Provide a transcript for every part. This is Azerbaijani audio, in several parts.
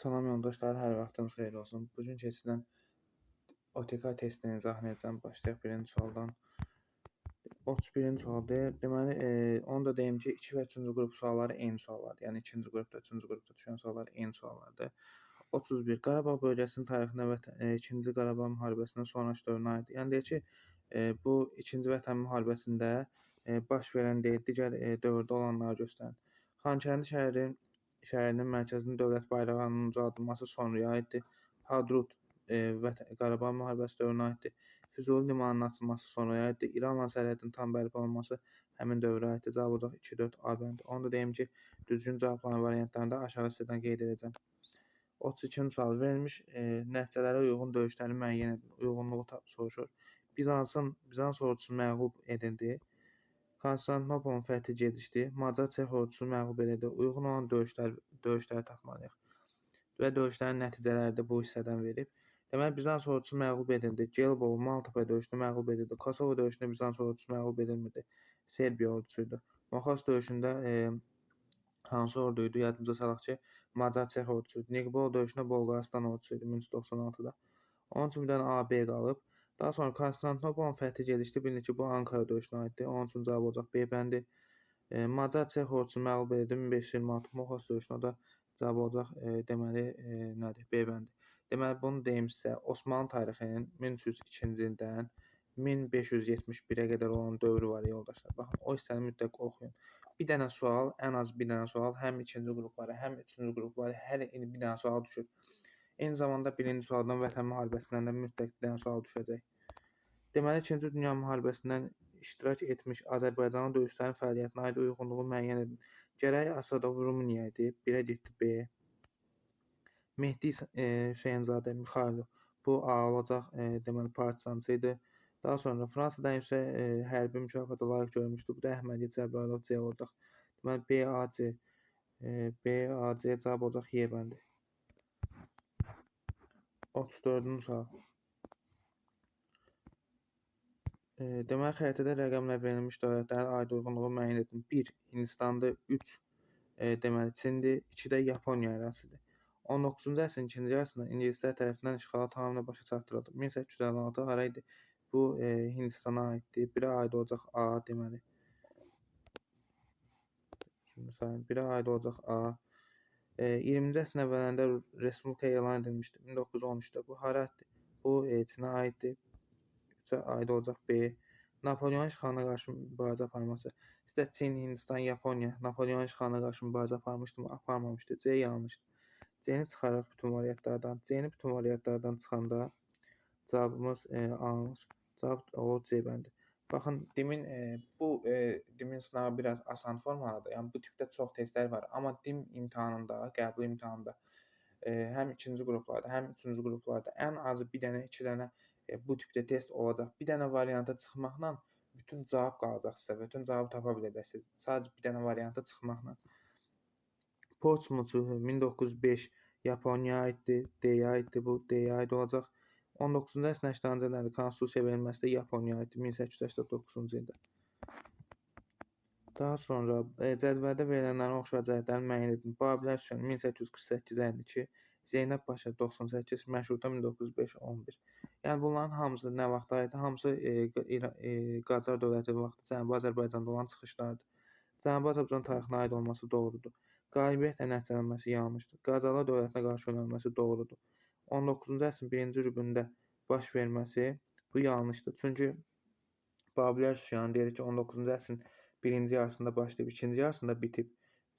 Salam yoldaşlar, hər vaxtınız xeyir olsun. Bugün keçirilən OTK testini izah edəcəm. Başlayaq birinci sualdan. 31-ci sual deyir. Deməli, onu da deyim ki, 2 və 3-cü qrup sualları eyni suallardır. Yəni 2-ci qrupda, 3-cü qrupda düşən suallar eyni suallardır. 31. Qarabağ bölgəsinin tarixinə və 2-ci Qarabağ müharibəsindən sonrakı dövrünə aiddir. Yəni deyir ki, bu 2-ci Vətən müharibəsində baş verən deyil, digər dövrdə olanları göstərir. Xankəndi şəhərinin mərkəzinin dövlət bayrağının ucaldılması sonraya aiddir. Hadrut Qarabağ müharibəsi dövrünə aiddir. Füzuli limanının açılması sonraya aiddir. İranla sərhədin tam bərpa olunması həmin dövrə aiddir. Cavab olacaq 2-4 A bəndi. Onu da deyim ki, düzgün cavablanan variantlarını da aşağı hissədən qeyd edəcəm. 32-ci sual verilmiş nəticələrə uyğun döyüşləri müəyyən edin. Uyğunluğu soruşur. Bizans ordusu məğlub edildi. Konstantinopolun fəthi gecikdi. Macar Çex ordusu məğlub edildi. Uyğun olan döyüşləri tapmalıyıq. Və döyüşlərin nəticələri də bu hissədən verib. Deməli, Bizans ordusu məğlub edildi. Gelbolu, Maltepe döyüşündə məğlub edildi. Kosovo döyüşündə Bizans ordusu məğlub edilmirdi. Serbiya ordusuydu. Moxos döyüşündə hansı orduydu? Yadımıza salaq ki, Macar Çex ordusuydu. Niqbol döyüşündə Bolqarıstan ordusuydu 1396-da. Onun üçün bir dənə AB qalıb. Daha sonra Konstantinopolun fəthi gecikdi. Bilinir ki, bu Ankara döyüşünə aiddir. Onun üçün cavab olacaq B bəndi. Macar Çex ordusu məğlub edildi 1526 Moxos döyüşündə. O da cavab olacaq deməli nədir? B bəndi. Deməli bunu deyim sizə. Osmanlı tarixinin 1302-ci ildən 1571-ə qədər olan dövrü var yoldaşlar. Baxın, o hissəni mütləq oxuyun. Bir dənə sual, ən az bir dənə sual həm 2-ci qruplara, həm 3-cü qruplara hər il bir dənə sual düşür. Eyni zamanda birinci sualdan Vətən müharibəsindən də mütləq bir dənə sual düşəcək. Deməli, 2-ci Dünya müharibəsindən iştirak etmiş Azərbaycanlı döyüşçülərin fəaliyyətinə aid uyğunluğu müəyyən edin. Gərək Asadov Rumıniya idi. 1-ə getdi B. Mehdi Hüseynzadə Mixailov. Bu A olacaq. Deməli, partisançı idi. Daha sonra Fransadan isə hərbi mükafata layiq görülmüşdü. Bu da Əhmədi Cəbrayılov C olacaq. Deməli, BAC cavab olacaq Y bəndi. 34-cü sual. Deməli, xəritədə rəqəmlə verilmiş dövlətlərin aid uyğunluğu müəyyən edin. 1. Hindistandır. 3. Deməli, Çindir. 2 də Yaponiya ərazisidir. 19-cu əsrin ikinci yarısında ingilislər tərəfindən işğala tamamilə başa çatdırıldı. 1856 hara idi? Bu Hindistana aiddir. 1-ə aid olacaq A deməli. Şimdi sayın 1-ə aid olacaq A. 20-ci əsrin əvvəllərində Respublika elan edilmişdi 1913-də. Bu hara aiddir? Bu Çinə aiddir. 3-ə aid olacaq B. Napolyon işğalına qarşı mübarizə aparması. İşte Çin, Hindistan, Yaponiya Napolyon işğalına qarşı mübarizə aparmışdı mı? Aparmamışdı. C yanlışdır. C-ni çıxaraq bütün variantlardan. C-ni bütün variantlardan çıxanda cavabımız A olur. Cavab olur C bəndi. Baxın, dimin sınağı biraz asan formalıdır. Yəni bu tipdə çox testlər var. Amma dim imtahanında, qəbul imtahanında həm 2-ci qruplarda, həm 3-cü qruplarda ən azı bir dənə, 2 dənə bu tipdə test olacaq. Bir dənə varianta çıxmaqla bütün cavab qalacaq sizə. Bütün cavabı tapa biləcəksiniz. Sadəcə bir dənə varianta çıxmaqla. Portsmouth 1905 Yaponiya aiddir, D-yə aiddir bu, D-yə aid olacaq. 19-cu əsrin 80-cı illərdə konstitusiya verilməsi də Yaponiya aiddir 1889-cu ildə. Daha sonra cədvəldə verilənlərin oxşar cəhətlərini müəyyən edin. Babillər üsyanı 1848-52, Zeynəb Paşa 98, Məşruta 1905-11. Yəni bunların hamısı nə vaxtda aiddir? Hamısı Qacar dövləti vaxtı Cənubi Azərbaycanda olan çıxışlardır. Cənubi Azərbaycan tarixinə aid olması doğrudur. Qalibiyyətlə nəticələnməsi yanlışdır. Qacarlar dövlətinə qarşı yönəlməsi doğrudur. 19-cu əsrin birinci rübündə baş verməsi bu yanlışdır. Çünki Babillər üsyanı deyir ki, 19-cu əsrin birinci yarısında başlayıb, ikinci yarısında bitib.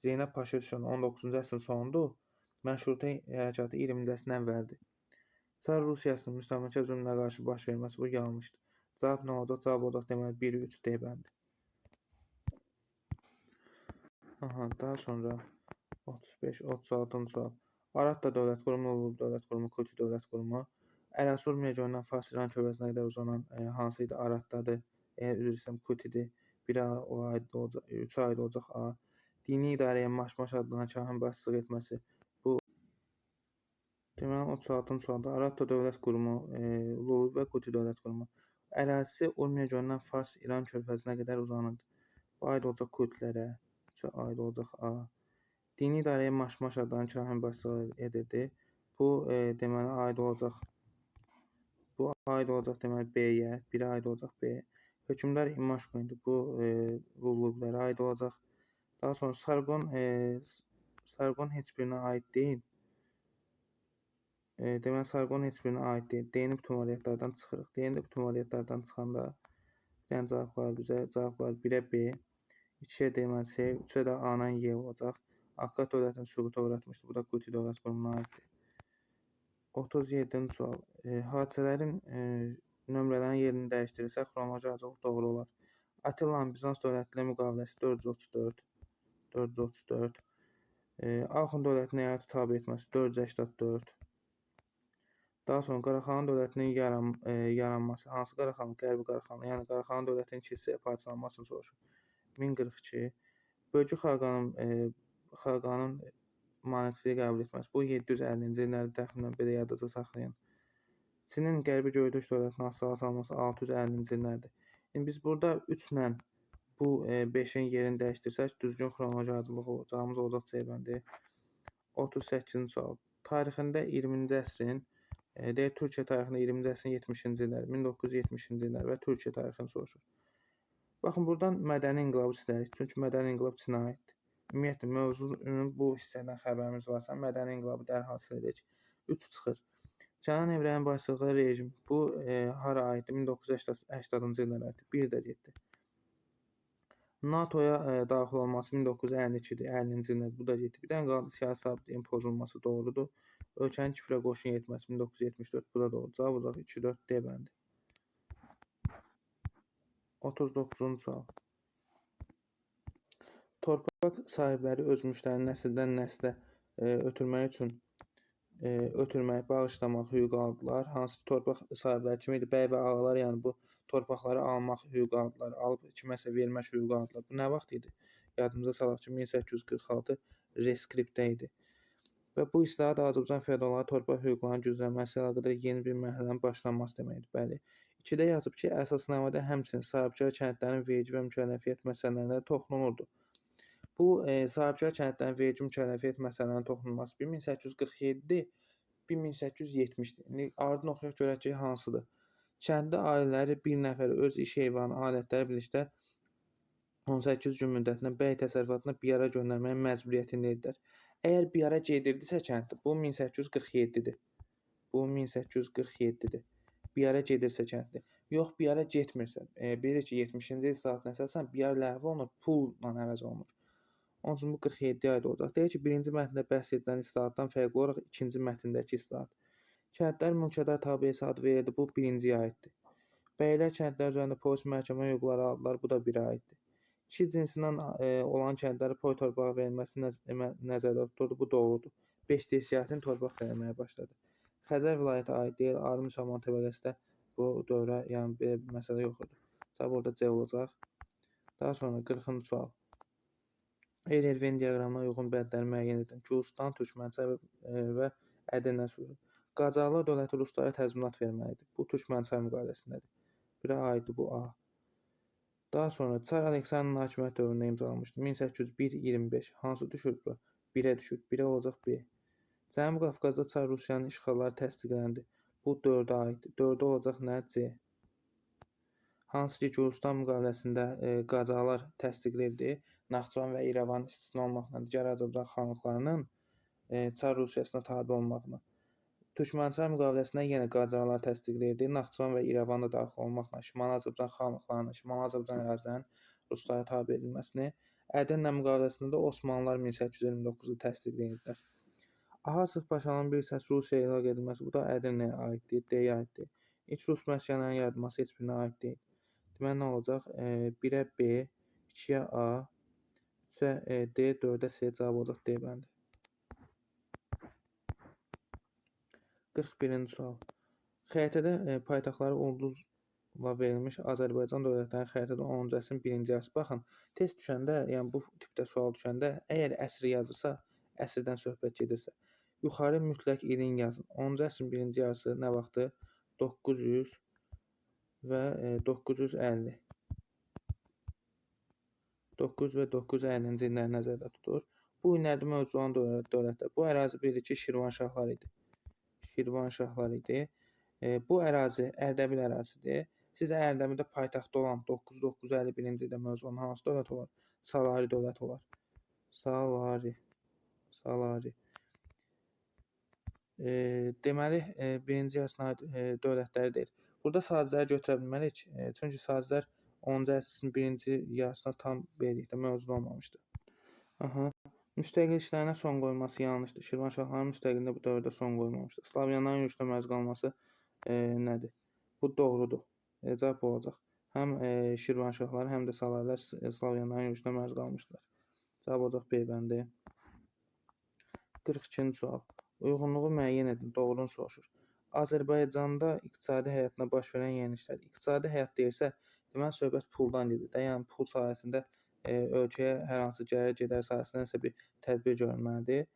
Zeynəb Paşa üsyanı 19-cu əsrin sonudur. Məşrutə hərəkatı 20-ci əsrin əvvəlidir. Çar Rusiyasının müstəmləkə zülmünə qarşı baş verməsi bu yanlışdır. Cavab nə olacaq? Cavab olacaq deməli 1-3 D bəndi. Daha sonra 35-36-cı sual. Arat da dövlət qurumu, Lulub dövlət qurumu, Kuti dövlət qurumu. Ərazi Urmiya gölündən Fars İran körfəzinə qədər uzanan hansı idi? Aratdadır. Üzr istəyirəm, Kutidir. 1-ə aid olacaq, 3-ə aid olacaq A. Dini idarəyə Maşmaş adlanan kahin başçılıq etməsi. Bu deməli 36-cı sualda Arat da dövlət qurumu, Lulub və Kuti dövlət qurumu. Ərazisi Urmiya gölündən Fars İran körfəzinə qədər uzanırdı. Bu aid olacaq Kutilərə. 3-ə aid olacaq A. Dini idarəyə Maşmaş adlanan kahin başçılıq edirdi. Bu deməli aid olacaq. Bu aid olacaq deməli B-yə, biri aid olacaq B. Hökmdar İmaşko indi bu Lullubilərə aid olacaq. Daha sonra Sargon heç birinə aid deyil. Deməli Sargon heç birinə aid deyil. D-ni bütün variantlardan çıxırıq. D-ni də bütün variantlardan çıxanda bir dənə cavab var bizə. Cavab var 1-ə B, 2-yə deməli C, 3-ə də A-dan Y olacaq. Akkad dövlətini süquta uğratmışdı. Bu da Kuti dövlət qurumuna aiddir. 37-ci sual. Hadisələrin nömrələrin yerini dəyişdirirsək, xronoloji doğru olar. Attilanın Bizans dövləti ilə müqaviləsi 434. Axund dövlətinin əyalətə tabe etməsi 484. Daha sonra Qaraxanlı dövlətinin yaranması, hansı Qaraxanlı? Qərbi Qaraxanlı, yəni Qaraxanlı dövlətinin iki hissəyə parçalanmasını soruşur. 1042. Bölgü xalqanın maneçiliyi qəbul etməsi. Bu 750-ci illərdə təxminən belə yadda saxlayın. Çinin Qərbi Göydaş dövlətinin asılı salması 650-ci illərdir. İndi biz burada 3 ilə bu 5-in yerini dəyişdirsək, düzgün xronoloji ardıcıllıq olacağımız olacaq C bəndi. 38-ci sual. Tarixində 20-ci əsrin Türkiyə tarixində 20-ci əsrin 70-ci illəri, 1970-ci illər və Türkiyə tarixini soruşur. Baxın, buradan mədəni inqilabı silərik, çünki mədəni inqilab Çinə aiddir. Ümumiyyətlə, mövzunun bu hissədən xəbərimiz varsa, mədəni inqilabı dərhal siləcək. 3 çıxır. Kənan Evreninin başçılığı rejim, bu hara aiddir? 1980-cı illərə aiddir. 1 də getdi. NATO-ya daxil olması 1952-dir, 50-ci illərdə, bu da getdi. Bir dənə qaldı siyasi sabitliyin pozulması, doğrudur. Ölkənin Kiprə qoşun yetməsi 1974, bu da doğru. Cavab olacaq 2-4 D bəndi. 39-cu sual. Torpaq sahibləri öz mülklərini nəsildən nəslə ötürmək üçün bağışlamaq hüququ aldılar. Hansı torpaq sahibləri kimi idi? Bəy və ağalar, yəni bu torpaqları almaq hüququ aldılar, alıb kiməsə vermək hüququ aldılar. Bu nə vaxt idi? Yadımıza salaq ki, 1846 reskriptdə idi. Və bu islahat Azərbaycan feodalları torpaq hüquqlarının güclənməsi ilə əlaqədar yeni bir mərhələnin başlanması deməkdir. Bəli. 2-də yazıb ki, əsasnamədə həmçinin sahibkar kəndlərin vergi və mükəlləfiyyət məsələlərində toxunulurdu. Bu sahibkar kəndlərin vergi mükəlləfiyyət məsələlərinin toxunulması 1847-dir, 1870-dir. İndi ardını oxuyaq görək ki, hansıdır? Kənddə ailələri bir nəfər öz iş heyvanı alətləri birlikdə 18 gün müddətində bəy təsərrüfatına bir ara göndərməyə məcburiyyətindədirlər. Əgər bir ara gedirdisə kənddə, bu 1847-dir. Bu 1847-dir. Bir ara gedirsə kənddə. Yox, bir ara getmirsə, bilirik ki, 70-ci islahatın əsasən bir ara ləğv olunur, pulla əvəz olunur. Onun üçün bu 47-yə aid olacaq. Deyək ki, birinci mətndə bəhs edilən islahatdan fərqli olaraq ikinci mətndəki islahat. Kəndlər mülkədar tabiyəsi adı verildi, bu birinciyə aiddir. Bəylər kəndlər üzərində polis məhkəmə hüquqları aldılar, bu da birə aiddir. İki cinsindən olan kəndlərə pay torpağı verilməsi nəzərdə tutuldu, bu doğrudur. 5D siyasətini torpaq verilməyə başladı. Xəzər vilayəti aid deyil, ali müsəlman təbəqəsi də bu dövrə, yəni belə bir məsələ yox idi. Cavab orada C olacaq. Daha sonra 40-cı sual. Eyler-Venn diaqramına uyğun bəndləri müəyyən edin. Gürcüstan, Türkmənçay və Ədirnə sülhü. Qacarlar dövləti ruslara təzminat verməlidir. Bu Türkmənçay müqaviləsindədir. Birə aiddir bu A. Daha sonra Çar Aleksandrın hakimiyyət dövründə imzalanmışdır. 1801-25. Hansı düşür bura? 1-ə düşür. 1-ə olacaq B. Cənubi Qafqazda Çar Rusiyanın işğalları təsdiqləndi. Bu 4-ə aiddir. 4-ə olacaq nə? C. Hansı ki, Gürcüstan müqaviləsində Qacarlar təsdiqləyirdi. Naxçıvan və İrəvan istisna olmaqla digər Azərbaycan xanlıqlarının Çar Rusiyasına tabe olmağını. Türkmənçay müqaviləsində yenə Qacarlar təsdiqləyirdi. Naxçıvan və İrəvan da daxil olmaqla Şimali Azərbaycan xanlıqlarının, Şimali Azərbaycan ərazilərinin ruslara tabe edilməsini. Ədirnə müqaviləsində də Osmanlılar 1829-da təsdiqləyirdilər. Ahasıq paşanın bir hissəsi Rusiyaya ilhaq edilməsi, bu da Ədirnəyə aiddir, D-yə aiddir. İlk rus məskənlərinin yaradılması heç birinə aid deyil. Deməli, nə olacaq? 1-ə B, 2-yə A, 3-ə D, 4-ə C, cavab olacaq D bəndi. 41-ci sual. Xəritədə paytaxtları ulduzla verilmiş Azərbaycan dövlətlərinin xəritədə 10-cu əsrin 1-ci yarısı. Baxın, test düşəndə, yəni bu tipdə sual düşəndə, əgər əsr yazırsa, əsrdən söhbət gedirsə, yuxarı mütləq ilin yazın. 10-cu əsrin 1-ci yarısı nə vaxtdır? 900 və 950. 900 və 950-ci illəri nəzərdə tutur. Bu günlərdə mövcud olan dövlətlər. Bu ərazi bildik ki, Şirvanşahlar idi. Şirvanşahlar idi. Bu ərazi Ərdəbil ərazisidir. Sizə Ərdəbildə paytaxtı olan 951-ci ildə mövcud olan hansı dövlət olar? Salari dövləti olar. Salari. Deməli, birinci əsrə aid dövlətləri deyil. Burada sazləri götürə bilmərik. Çünki sazlər 10-cu əsrin birinci yarısına tam birlikdə mövcud olmamışdı. Müstəqilliklərinə son qoyulması yanlışdır. Şirvanşahların müstəqilliyinə bu dövrdə son qoyulmamışdır. Slavyanların yurtda məruz qalması nədir? Bu doğrudur. Cavab olacaq. Həm Şirvanşahlar, həm də Salarilər Slavyanların yurtda məruz qalmışdılar. Cavab olacaq B bəndi. 42-ci sual. Uyğunluğu müəyyən edin. Doğrunu soruşur. Azərbaycanda iqtisadi həyatına baş verən yeniliklər. İqtisadi həyat deyirsə, deməli söhbət puldan gedir. Yəni pul sayəsində ölkəyə hər hansı gəlir gedər sayəsində nəsə bir tədbir görülməlidir.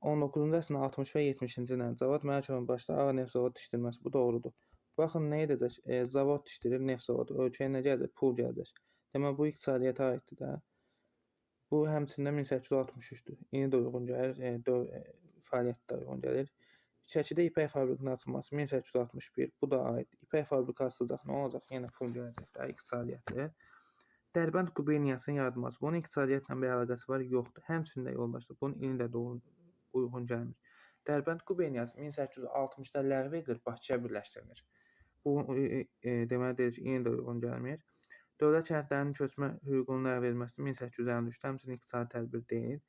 19-cu əsrin 60 və 70-ci illərin Cavad Məlikov başda ağ neft zavodu tikdirməsi. Bu doğrudur. Baxın, nə edəcək? Zavod tikdirir, neft zavodu. Ölkəyə nə gələcək? Pul gələcək. Deməli, bu iqtisadiyyata aiddir də. Bu həmçində 1863-dür. İndi də uyğun gəlir, fəaliyyətdə uyğun gəlir. Şəkidə ipək fabrikasının açılması 1861. Bu da aid. İpək fabrikası açılacaq, nə olacaq? Yenə pul gələcək də, iqtisadiyyatdır. Dərbənd quberniyasının yaradılması. Bunun iqtisadiyyatla bir əlaqəsi var? Yoxdur. Həmçində yoldaşlar, bunun ili də uyğun gəlmir. Dərbənd quberniyası 1860-da ləğv edilir, Bakıya birləşdirilir. Bu deməli deyir ki, yenə də uyğun gəlmir. Dövlət kəndlərinin köçmə hüququnun ləğv edilməsi 1853-də həmçinin iqtisadi tədbir deyil.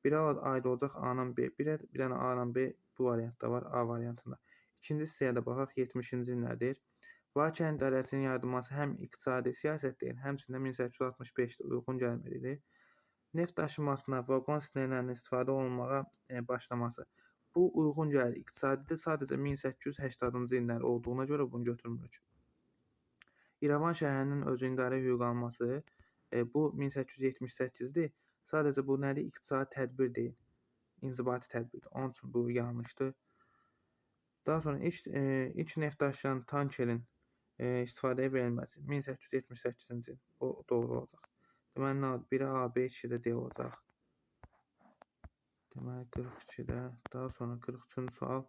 Biri aid olacaq A-dan B. Bir dənə A-dan B bu variantda var, A variantında. İkinci hissəyə də baxaq, 70-ci illərdir. Bakı kənd idarəsinin yaradılması həm iqtisadi siyasət deyil, həmçində 1865-də uyğun gəlmir. Neft daşınmasına, vaqon sinirlərinin istifadə olunmağa başlaması. Bu uyğun gəlir. İqtisadidə sadəcə 1880-cı illər olduğuna görə bunu götürmürük. İrəvan şəhərinin özü idarə hüquq alması, bu 1878-dir. Sadəcə bu nədir? İqtisadi tədbir deyil. İnzibati tədbirdir. Onun üçün bu yanlışdır. Daha sonra ilk neft daşıyan tankerin istifadəyə verilməsi 1878-ci il. O doğru olacaq. Deməli, nə oldu? Biri A, B, 2-də D olacaq. Deməli, 42-də. Daha sonra 43-cü sual.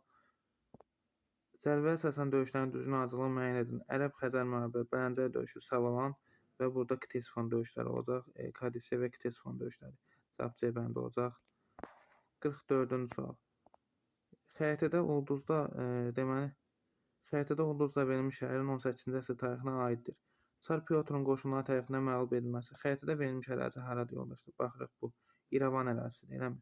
Zərbəyə əsasən döyüşlərin düzgün ardıcılığı müəyyən edin. Ərəb-Xəzər müharibəsi, Bələncər döyüşü, Savalan və burada Ktesifon döyüşləri olacaq. Kadisiya və Ktesifon döyüşləri. Cavab C bəndi olacaq. 44-cü sual. Xəritədə ulduzda verilmiş şəhərin 18-ci əsr tarixinə aiddir. Çar Pyotrun qoşunları tərəfindən məğlub edilməsi. Xəritədə verilmiş ərazi haradır yoldaşlar? Baxırıq bu. İrəvan ərazisidir, eləmi?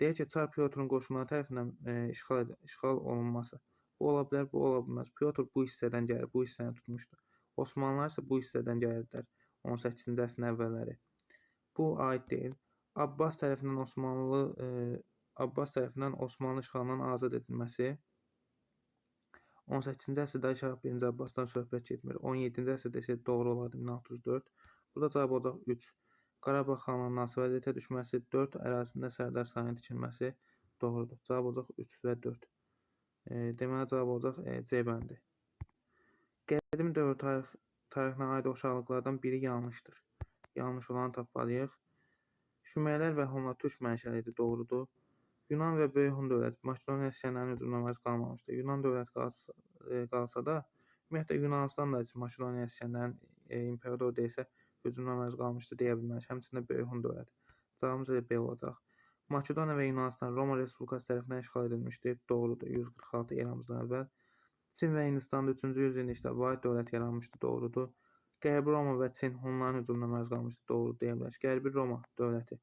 Deyək ki, Çar Pyotrun qoşunları tərəfindən işğal olunması. Bu ola bilər, bu ola bilməz. Pyotr bu hissədən gəlir, bu hissəni tutmuşdur. Osmanlılar isə bu hissədən gəlirdilər 18-ci əsrin əvvəlləri. Bu aid deyil. Abbas tərəfindən Osmanlı işğalından azad edilməsi. 18-ci əsrdə Şah 1-ci Abbasdan söhbət getmir. 17-ci əsrdə isə doğru olardı 1604. Burada cavab olacaq 3. Qarabağ xanlığının nasib vəziyyətə düşməsi, 4 ərazisində Sərdar sarayının tikilməsi doğrudur. Cavab olacaq 3 və 4. Deməli, cavab olacaq C bəndi. Qədim dövr tarixinə aid oxşarlıqlardan biri yanlışdır. Yanlış olanı tapmalıyıq. Şumerlər və Hunlar türk mənşəlidir, doğrudur. Yunan və Böyük Hun dövləti Makedoniya üsyanlarının hücumuna məruz qalmamışdır. Yunan dövləti qalsa da, ümumiyyətlə Yunanistan da Makedoniya üsyanlarının imperator deyilsə, hücumuna məruz qalmışdır deyə bilmərik. Həmçində Böyük Hun dövləti. Cavabımız elə B olacaq. Makedoniya və Yunanistan Roma Respublikası tərəfindən işğal edilmişdir. Doğrudur. 146 eramızdan əvvəl. Çin və Hindistan'da 3-cü yüzillikdə vahid dövlət yaranmışdır. Doğrudur. Qərbi Roma və Çin Hunların hücumuna məruz qalmışdır. Doğru deyə bilərik. Qərbi Roma dövləti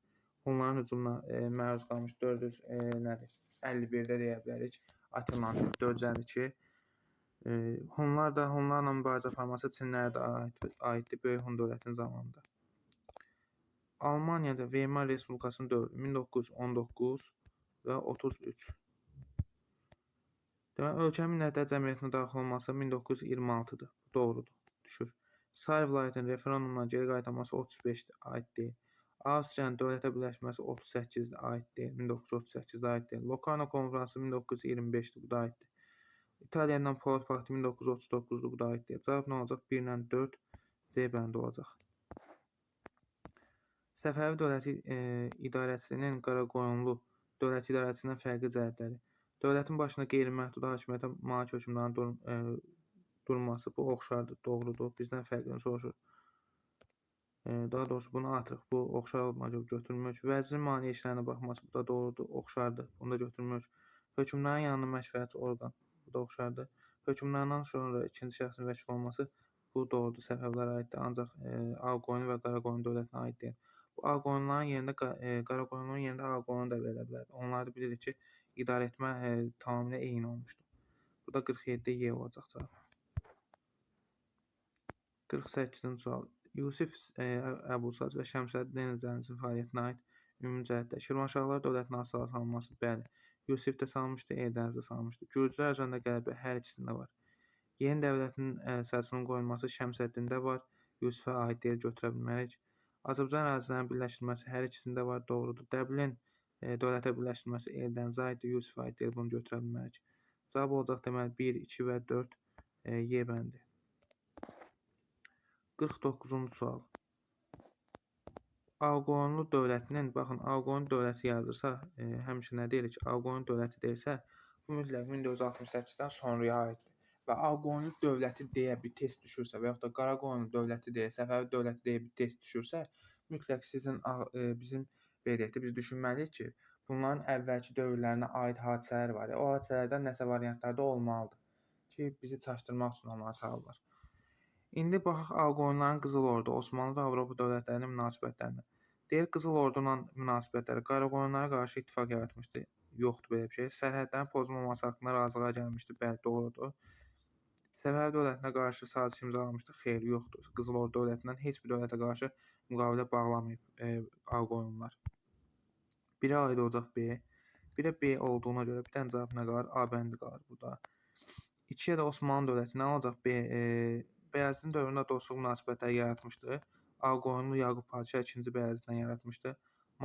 Hunların hücumuna məruz qalmışdır. 451-də deyə bilərik. Atinanın 452. Hunlarla mübarizə aparması Çinlərə də aiddir. Böyük Hun dövlətinin zamanında. Almaniyada Weimar Respublikasının dövrü 1919 və 33. Deməli, ölkə millətlər cəmiyyətinə daxil olması 1926-dır. Doğrudur. Düşür. Sar vilayətinin referendumdan geri qaytarması 35-dir. Aid deyil. Avstriyanın dövlətə birləşməsi 38-dir. Aid deyil. 1938-də aid deyil. Locarno konfransı 1925-dir. Bu da aiddir. İtaliyandan Polad paktı 1939-dur. Bu da aid deyil. Cavab nə olacaq? 1 ilə 4 C bəndi olacaq. Səfəvi dövləti idarəçiliyinin Qaraqoyunlu dövlət idarəçiliyinin fərqli cəhətləri. Dövlətin başında qeyri-məhdud hakimiyyətə malik hökmdarın durması bu oxşardır, doğrudur. Bizdən fərqini soruşur. Daha doğrusu bunu atırıq. Bu oxşar olmaca götürmürük. Vəzirin maliyyə işlərinə baxması bu da doğrudur, oxşardır. Bunu da götürmürük. Hökmdarın yanında məşvərətçi orqan bu da oxşardır. Hökmdardan sonra ikinci şəxsin vəkil olması bu doğrudur, Səfəvilərə aiddir. Ancaq Ağqoyunlu və Qaraqoyunlu dövlətinə aid deyil. Bu Ağqoyunluların yerində Qaraqoyunluların yerində Ağqoyunlu da verilə bilər. Onlar da bilirik ki, idarə etmə tamamilə eyni olmuşdur. Bu da 47 Y olacaq cavab. 48-ci sual. Yusif Əbusac və Şəmsəddin Dənizcənin fəaliyyətinə aid ümumi cəhətlər. Şirvanşahlar dövlətinin asılı salınması, bəli. Yusif də salmışdı, Eldəniz də salmışdı. Gürcülər üzərində qələbə hər ikisində var. Yeni dövlətin əsasının qoyulması Şəmsəddində var. Yusifə aid deyil, götürə bilmərik. Azərbaycan ərazilərinin birləşdirilməsi hər ikisində var, doğrudur. Dəbilin dövlətə birləşdirilməsi Eldənizə aiddir, Yusifə aid deyil, bunu götürə bilmərik. Cavab olacaq deməli 1, 2 və 4 Y bəndi. 49-cu sual. Ağqoyunlu dövlətinin, baxın, Ağqoyunlu dövləti yazırsa, həmişə nə deyirik ki, Ağqoyunlu dövləti deyirsə, bu mütləq 1968-dən sonraya aiddir. Və Ağqoyunlu dövləti deyə bir test düşürsə və yaxud da Qaraqoyunlu dövləti deyə, Səfəvi dövləti deyə bir test düşürsə, mütləq sizin bizim verəcəkdə biz düşünməliyik ki, bunların əvvəlki dövrlərinə aid hadisələr var. O hadisələrdən nəsə variantlarda olmalıdır ki, bizi çaşdırmaq üçün onları salırlar. İndi baxaq Ağqoyunluların Qızıl Ordu, Osmanlı və Avropa dövlətlərinin münasibətlərinə. Deyir, Qızıl Orduyla münasibətləri Qaraqoyunlulara qarşı ittifaq yaratmışdı. Yoxdur belə bir şey. Sərhədlərin pozulmaması haqqında razılığa gəlmişdi. Bəli, doğrudur. Səfəvi dövlətinə qarşı saziş imzalamışdı. Xeyr, yoxdur. Qızıl Ordu dövlətindən heç bir dövlətə qarşı müqavilə bağlamayıb Ağqoyunlular. Birə aid olacaq B. Birə B olduğuna görə bir dənə cavab nə qalır? A bəndi qalır burada. 2-yə də Osmanlı dövləti nə olacaq? B. Bəyazıdin dövründə dostluq münasibətləri yaratmışdı. Ağqoyunlu Yaqub Padşah 2-ci Bəyazıddən yaratmışdı.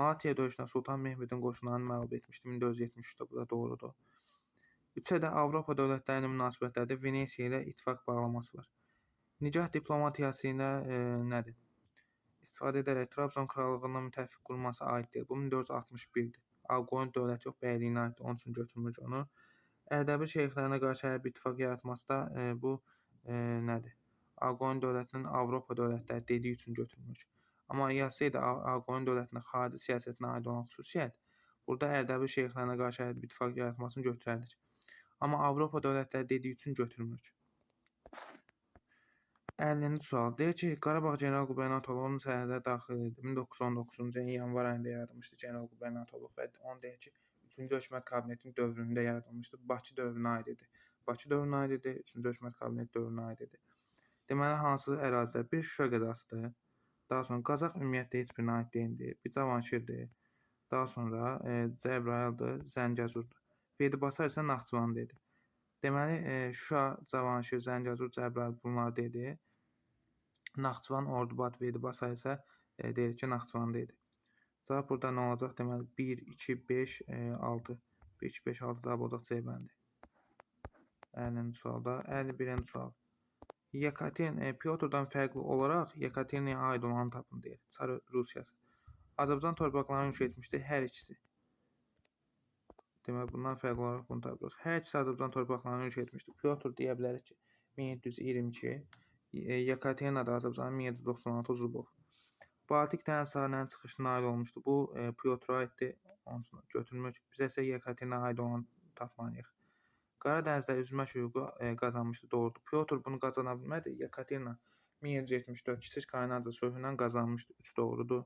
Malatya döyüşündə Sultan Mehmedin qoşunlarını məğlub etmişdi 1473-də, bu da doğrudur. 3-ə də Avropa dövlətlərinin münasibətlərdə Venesiya ilə ittifaq bağlaması var. Nicah diplomatiyası ilə nədir? İstifadə edərək Trabzon krallığından müttəfiq qurulması aiddir. Bu 1461-dir. Ağqoyunlu dövləti yox, bəyliyinə aiddir. Onun üçün götürmürük onu. Ərdəbil şeyxlərinə qarşı hərbi ittifaq yaratması da bu nədir? Ağqoyunlu dövlətinin Avropa dövlətləri dediyi üçün götürmürük. Amma yazsaydı Ağqoyunlu dövlətinin xarici siyasətinə aid olan xüsusiyyət, burada Ərdəbil şeyxlərinə qarşı hərbi ittifaq yaratmasını götürərdik. Amma Avropa dövlətləri dediyi üçün götürmürük. 50-ci sual. Deyir ki, Qarabağ general qubernatorluğunun sərhədlərə daxil edildi. 1919-cu ilin yanvar ayında yaradılmışdı general qubernatorluq və onu deyir ki, 3-cü hökumət kabinetinin dövründə yaradılmışdı. Bakı dövrünə aid idi. Bakı dövrünə aid idi, 3-cü hökumət kabineti dövrünə aid idi. Deməli, hansı ərazilər? Bir Şuşa qədasıdır. Daha sonra Qazax ümumiyyətlə heç birinə aid deyildir. Bir Cavanşirdir. Daha sonra Cəbrayıldır, Zəngəzurdur. Vedibasar isə Naxçıvan dedi. Deməli, Şuşa, Cavanşir, Zəngəzur, Cəbrayıl bunlar dedi. Naxçıvan, Ordubad, Vedibasar isə deyir ki, Naxçıvanda idi. Cavab burada nə olacaq? Deməli, 1, 2, 5, 6. 1, 2, 5, 6 cavab olacaq C bəndi. 50-ci sualda. 51-ci sual. Pyotrdan fərqli olaraq Yekaterinaya aid olanı tapın deyir. Çar Rusiyası. Azərbaycan torpaqlarını yürüş etmişdi hər ikisi. Deməli, bundan fərqli olaraq bunu tapırıq. Hər ikisi Azərbaycan torpaqlarını yürüş etmişdi. Pyotr deyə bilərik ki, 1722. Yekaterinada Azərbaycanın 1796 Zubov. Baltik dəniz sahillərinin çıxışına aid olmuşdu. Bu Pyotra aiddir. Onun üçün götürmürük. Bizə isə Yekaterinaya aid olanı tapmalıyıq. Qaradənizdə üzmək hüququ qazanmışdı, doğrudur. Pyotr bunu qazana bilmədi. Yekaterina 1774 Kiçik Kaynaca sülhündən qazanmışdı, 3 doğrudur.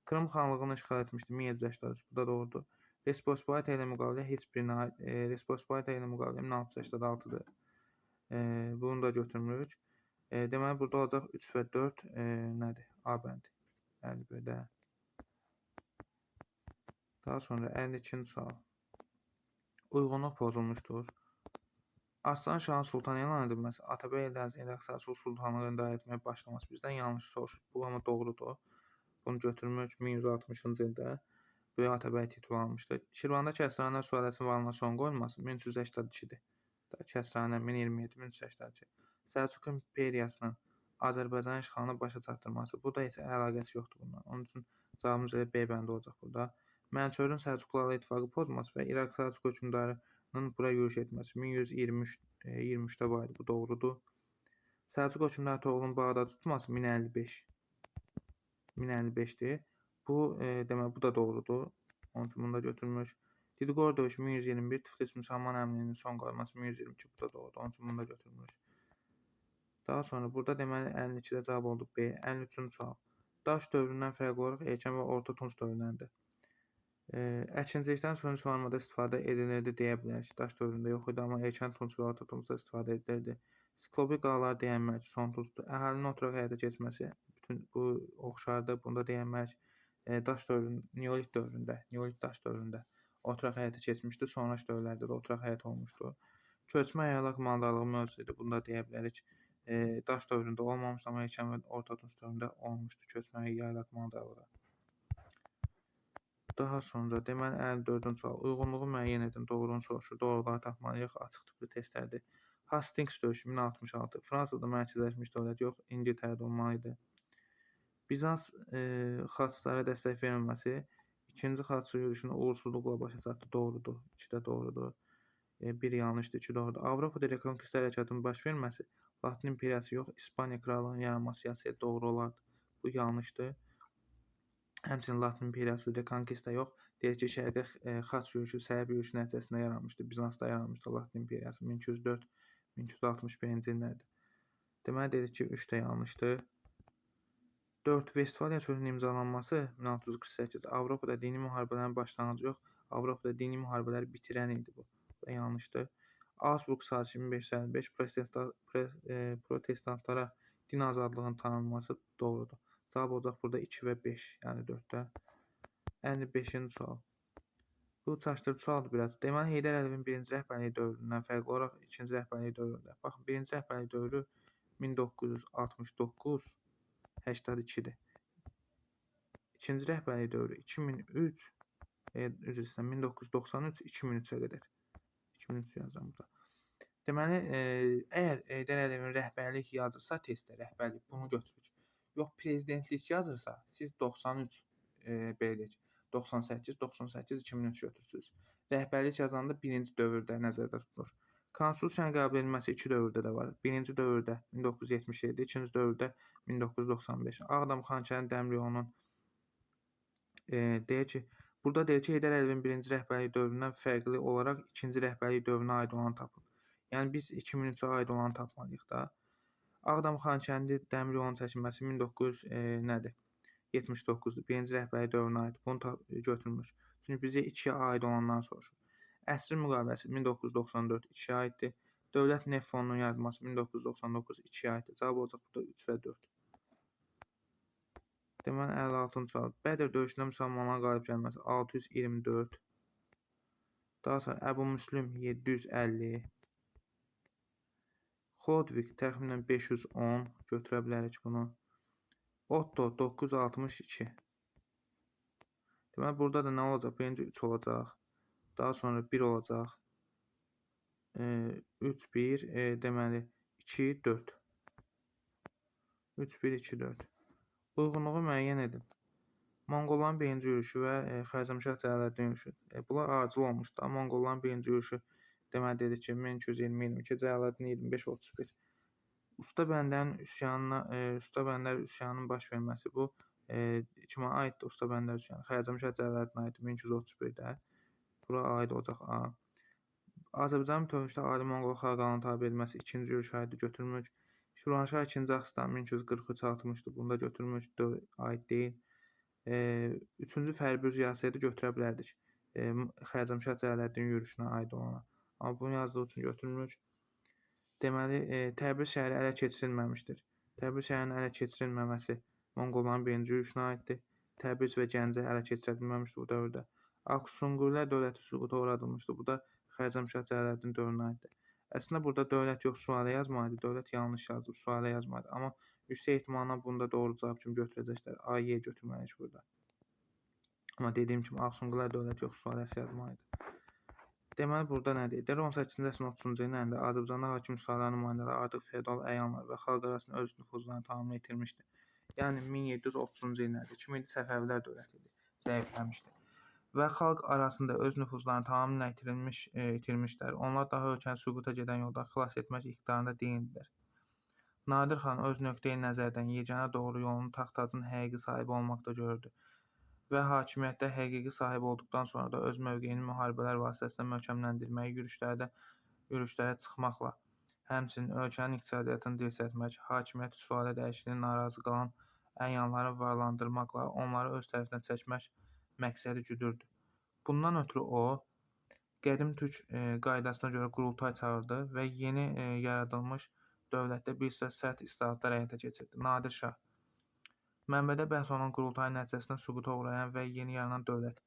Krım xanlığını işğal etmişdi 1783, bu da doğrudur. Resposparita ilə müqavilə heç birinə aid, Resposparita ilə müqavilə 1686-dır. Bunu da götürmürük. Deməli, burada olacaq 3 və 4 nədir? A bəndi. 51-də. Daha sonra 52-ci sual. Uyğunluq pozulmuşdur. Aslan Şahın Sultan elan edilməsi, Atabəy Eldənizin Rəqsəsul Sultanlığı idarə etməyə başlaması bizdən yanlış soruşur. Bu amma doğrudur. Bunu götürmürük 1160-cı ildə Böyük Atabəy titulu almışdı. Şirvanda Kəsranə sülaləsinin varlığına son qoyulması 1382-dir. Kəsranə 1027-1382. Səlcuq imperiyasının Azərbaycan işğalına başa çatdırması. Bu da isə əlaqəsi yoxdur bundan. Onun üçün Cavabımız elə B bəndi olacaq burada. Mənçöhrün Səlcuqlularla ittifaqı pozması və İraq Səlcuq hökmdarının bura yürüş etməsi 1123-də var idi. Bu doğrudur. Səlcuq hökmdarı Toğrulun Bağdadı tutması 1055. 1055'dir. Bu demək bu da doğrudur. Onun üçün bunu da götürmüş. Didiqor döyüşü 1121, Tiflis Müsəlman əmrinin son qalması 1122, bu da doğrudur. Onun üçün bunu da götürmüş. Daha sonra burada deməli 52-də cavab oldu B. 53-cü sual. Daş dövründən fərqli olaraq erkən və orta tunç dövrlərində əkinçilikdən sürünç formada istifadə edilirdi deyə bilərik. Daş dövründə yox idi, amma erkən tunç və orta tuncda istifadə edilirdi. Siklopik qalalar deyənmək son tuncdur. Əhalinin oturaq həyata keçməsi bütün bu oxşardır. Bunda deyənmək daş dövründə, neolit dövründə, neolit daş dövründə oturaq həyata keçmişdi. Sonrakı dövrlərdə də oturaq həyat olmuşdu. Köçmə yaylaq maldarlığı mövzusudur. Bunda deyə bilərik daş dövründə olmamışdı, amma erkən və orta tunç dövründə olmuşdu köçmə yaylaq maldarlığı. Daha sonra deməli 54-cü sual. Uyğunluğu müəyyən edin. Doğrunu soruşur. Doğruları tapmalıyıq. Açıq tipli testlərdir. Hastings döyüşü 1066. Fransada mərkəzləşmiş dövlət yox, İngiltərədə olmalı idi. Bizans xaçlara dəstək verilməsi ikinci xaçlı yürüşünü uğursuzluqla başa çatdı. Doğrudur. 2 də doğrudur. 1 yanlışdır, 2 doğrudur. Avropada rekonkist hərəkatının baş verməsi Latin imperiyası yox, İspaniya krallığının yaranması siyasəti doğru olardı. Bu yanlışdır. Həmçinin Latin imperiyası rekonkista yox, deyək ki, şərqə xaç yürüşü, səhəb yürüşü nəticəsində yaranmışdı. Bizansda yaranmışdı Latin imperiyası 1204-1261-ci illərdə. Deməli dedik ki, 3 də yanlışdır. 4. Vestfaliya sülhünün imzalanması 1648. Avropada dini müharibələrin başlanğıcı yox, Avropada dini müharibələri bitirən idi bu. Bu da yanlışdır. Augsburg sazişi 1555 protestantlara din azadlığının tanınması doğrudur. Cavab olacaq burada 2 və 5, yəni 4-də. 55-ci sual. Bu çaşdırıcı sualdır biraz. Deməli, Heydər Əliyevin 1-ci rəhbərliyi dövründən fərqli olaraq 2-ci rəhbərliyi dövründə. Baxın, 1-ci rəhbərliyi dövrü 1969-82-dir. 2-ci rəhbərliyi dövrü 2003, üzr istəyirəm, 1993-2003-ə qədər. 2003 yazıram burada. Deməli, əgər Heydər Əliyevin rəhbərlik yazırsa testdə, rəhbərlik bunu götürürük. Yox, prezidentlik yazırsa, siz 93, belə deyək, 98, 2003 götürürsünüz. Rəhbərlik yazanda birinci dövrdə nəzərdə tutulur. Konstitusiyanın qəbul edilməsi 2 dövrdə də var. Birinci dövrdə 1977, ikinci dövrdə 1995. Ağdam Xankəndi Dəmir yolunun deyək ki, burada deyək ki, Heydər Əliyevin 1-ci rəhbərlik dövründən fərqli olaraq 2-ci rəhbərlik dövrünə aid olanı tapın. Yəni biz 2003-ə aid olanı tapmalıyıq da. Ağdam Xankəndi Dəmir yolunun çəkilməsi 1979-dur. 1-ci rəhbərlik dövrünə aid. Bunu götürmüş. Çünki bizə 2-yə aid olanları soruşur. Əsrin müqaviləsi 1994 2-yə aiddir. Dövlət neft fondunun yaradılması 1999 2-yə aiddir. Cavab olacaq burada 3 və 4. Deməli 56-cı sual. Bədir döyüşündə müsəlmanların qalib gəlməsi 624. Daha sonra Əbu Müslim 750. Xodvik təxminən 510 götürə bilərik bunu. Otto 962. Deməli burada da nə olacaq? Birinci 3 olacaq. Daha sonra 1 olacaq. 3 1 deməli 2 4. 3 1 2 4. Uyğunluğu müəyyən edin. Monqolların birinci yürüşü və Xərzəmşah Cəlaləddin yürüşü. Bunlar acil olmuşdu. Monqolların birinci yürüşü deməli dedik ki 1220-22, Cəlaləddin 25-31. Usta bəndərin üsyanının baş verməsi bu kimə aiddir? Usta bəndər üsyanı. Xərzəmşah Cəlaləddinə aiddir 1231-də. Bura aid olacaq A. Azərbaycan bütövlükdə Ali Monqol xalqının tabe edilməsi ikinci yürüş aiddir, götürmüş. Şirvanşah 2-ci Axistan 1243-60-dır. Bunda götürmüş, aid deyil. 3-cü Fərbi Riyasəti götürə bilərdik. Xərzəmşah Cəlaləddin yürüşünə aid olana. Amma bunu yazdığı üçün götürmüş. Deməli, Təbriz şəhəri ələ keçirilməmişdir. Təbriz şəhərinin ələ keçirilməməsi Monqolların birinci yürüşünə aiddir. Təbriz və Gəncə ələ keçirilməmişdir bu dövrdə. Aksunqurlər dövləti süquta uğradılmışdır. Bu da Xərzəmşah Cəlaləddin dövrünə aiddir. Əslində burada dövlət yox, sualə yazmalıydı. Dövlət yanlış yazıb, sualə yazmalıydı. Amma yüksək ehtimalla bunda doğru cavab kimi götürəcəklər. A-Y götürməliyik burada. Amma dediyim kimi Aksunqurlər dövləti yox, sualə yazmalıydı. Deməli, burada nədir? 18-ci əsrin 30-cu illərində Azərbaycanda hakim sülalə nümayəndələri artıq feodal əyanlar və xalq arasında öz nüfuzlarını tamamilə itirmişdi. Yəni 1730-cu illərdə kim idi? Səfəvilər dövləti idi. Zəifləmişdi. Və xalq arasında öz nüfuzlarını tamamilə itirmişlər. Onlar daha ölkəni süquta gedən yolda xilas etmək iqtidarında deyildilər. Nadir xan öz nöqteyi-nəzərdən yeganə doğru yolunu taxt-tacın həqiqi sahibi olmaqda görürdü və hakimiyyətdə həqiqi sahib olduqdan sonra da öz mövqeyini müharibələr vasitəsilə möhkəmləndirməyi, yürüşlərə çıxmaqla, həmçinin ölkənin iqtisadiyyatını dirçəltmək, hakimiyyəti sülalə dəyişikliyinə narazı qalan əyanları varlandırmaqla onları öz tərəfinə çəkmək məqsədi güdürdü. Bundan ötürü o, qədim türk qaydasına görə qurultay çağırdı və yeni yaradılmış dövlətdə bir sıra sərt islahatlar həyata keçirdi. Nadir Şah mənbədə bəhs olunan qurultayın nəticəsində süquta uğrayan və yeni yaranan dövlət.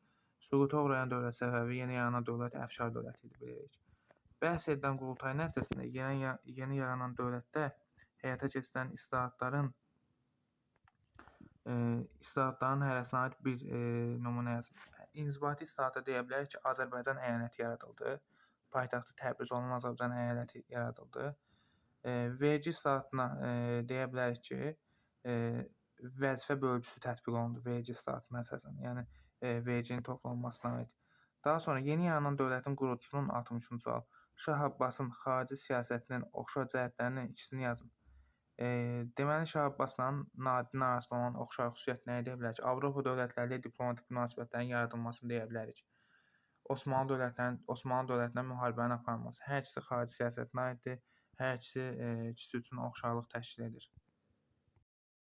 Süquta uğrayan dövlət Səfəvi, yeni yaranan dövlət Əfşar dövləti idi, bilirik. Bəhs edilən qurultayın nəticəsində yeni yaranan dövlətdə həyata keçirilən islahatların hərəsinə aid bir nümunə yazılır. İnzibati islahata deyə bilərik ki, Azərbaycan əyaləti yaradıldı. Paytaxtı Təbriz olan Azərbaycan əyaləti yaradıldı. Vergi islahatına deyə bilərik ki, vəzifə bölgüsü tətbiq olundu vergi islahatına əsasən, yəni verginin toplanmasına aid. Daha sonra yeni yaranan dövlətin qurucusunun 63-cü sual. Şah Abbasın xarici siyasətinin oxşar cəhətlərinin ikisini yazın. Deməli, Şah Abbasla Nadirin arasında olan oxşar xüsusiyyət nəyi deyə bilərik? Avropa dövlətləri ilə diplomatik münasibətlərin yaradılmasını deyə bilərik. Osmanlı dövlətinə müharibənin aparılması. Hər ikisi xarici siyasətinə aiddir. Hər ikisi üçün oxşarlıq təşkil edir.